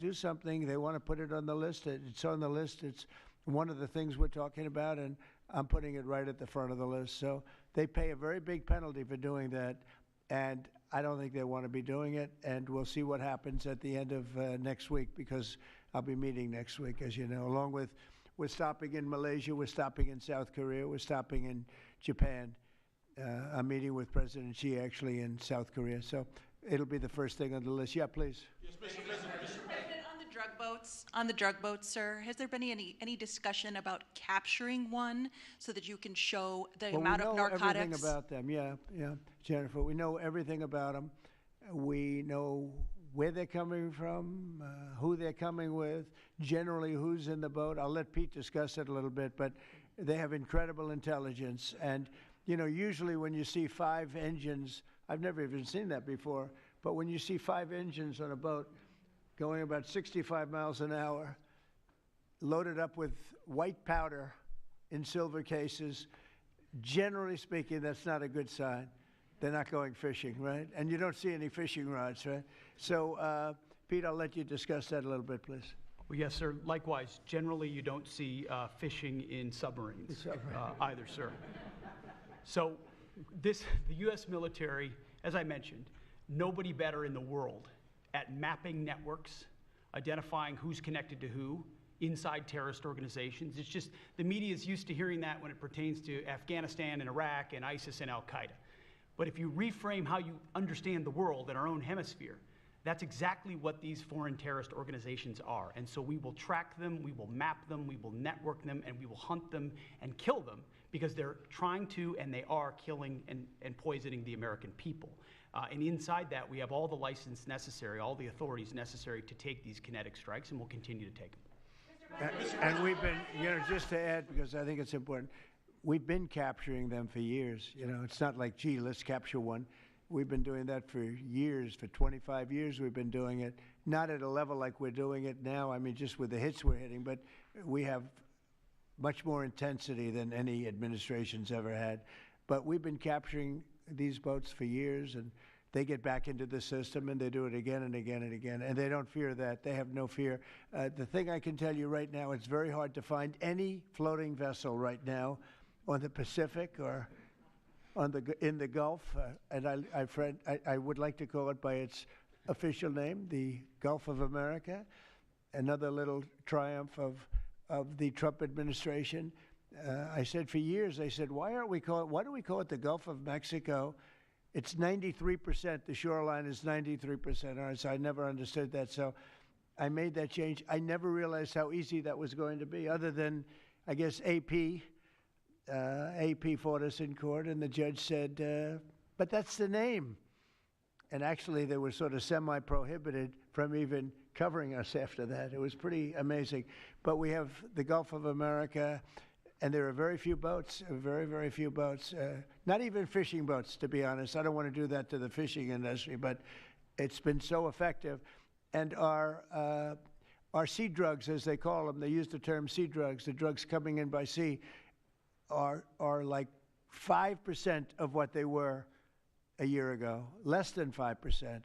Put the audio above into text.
do something, they want to put it on the list. It's on the list. It's one of the things we're talking about, and I'm putting it right at the front of the list. So they pay a very big penalty for doing that, and I don't think they want to be doing it. And we'll see what happens at the end of next week, because I'll be meeting next week, as you know, along with we're stopping in Malaysia, we're stopping in South Korea, we're stopping in Japan. I'm meeting with President Xi actually in South Korea. So it'll be the first thing on the list. Yeah, please. Yes, Mr. President. On the drug boats, sir, has there been any discussion about capturing one so that you can show the amount of narcotics? We know everything about them. Yeah, Jennifer. We know everything about them. We know where they're coming from, who they're coming with, generally who's in the boat. I'll let Pete discuss it a little bit, but they have incredible intelligence. And, you know, usually when you see 5 engines, I've never even seen that before, but when you see 5 engines on a boat going about 65 miles an hour, loaded up with white powder in silver cases, generally speaking, that's not a good sign. They're not going fishing, right? And you don't see any fishing rods, right? So, Pete, I'll let you discuss that a little bit, please. Well, yes, sir. Likewise, generally you don't see fishing in submarines either, sir. So the U.S. military, as I mentioned, nobody better in the world at mapping networks, identifying who's connected to who inside terrorist organizations. It's just the media is used to hearing that when it pertains to Afghanistan and Iraq and ISIS and Al-Qaeda. But if you reframe how you understand the world in our own hemisphere, that's exactly what these foreign terrorist organizations are. And so we will track them, we will map them, we will network them, and we will hunt them and kill them because they're trying to and they are killing and poisoning the American people. And inside that, we have all the license necessary, all the authorities necessary to take these kinetic strikes, and we'll continue to take them. And we've been, you know, just to add, because I think it's important, we've been capturing them for years. You know, it's not like, gee, let's capture one. We've been doing that for years. For 25 years, we've been doing it. Not at a level like we're doing it now. I mean, just with the hits we're hitting, but we have much more intensity than any administration's ever had. But we've been capturing these boats for years, and they get back into the system, and they do it again and again and again, and they don't fear that. They have no fear. The thing I can tell you right now, it's very hard to find any floating vessel right now on the Pacific or in the Gulf, and I would like to call it by its official name, the Gulf of America, another little triumph of the Trump administration. I said for years, I said, why do we call it the Gulf of Mexico? It's 93%, the shoreline is 93%. All right, so I never understood that. So I made that change. I never realized how easy that was going to be, other than, I guess, AP fought us in court, and the judge said, but that's the name. And actually, they were sort of semi-prohibited from even covering us after that. It was pretty amazing. But we have the Gulf of America, and there are very few boats, very, very few boats, not even fishing boats, to be honest. I don't want to do that to the fishing industry, but it's been so effective. And our sea drugs, as they call them, they use the term sea drugs, the drugs coming in by sea, are like 5% of what they were a year ago, less than 5%.